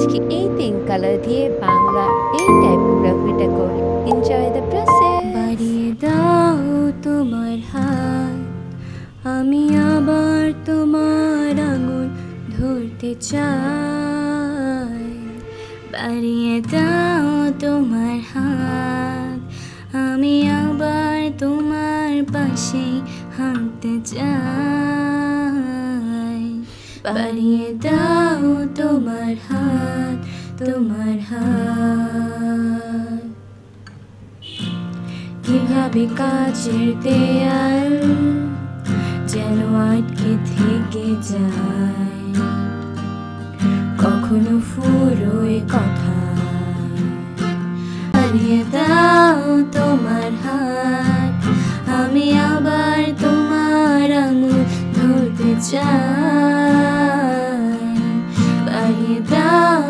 আজকে এই তিন কালার দিয়ে বাংলা এই টাইপোগ্রাফিটা করে এনজয় দ্য প্রসেস। বাড়িয়ে দাও তোমার হাত, আমি আবার তোমার আঙুল ধরতে চাই। বাড়িয়ে দাও তোমার হাত, আমি আবার তোমার পাশে হাঁটতে চাই। বাড়িয়ে দাও তোমার হাত, তোমার হাত। কিভাবে কাচের দেয়াল যেন আটকে থেকে যায়, কখনো ফুরোয় কথা। বাড়িয়ে দাও তোমার হাত, আমি আবার তোমার আঙুল ধরতে চাই। বাড়িয়ে দাও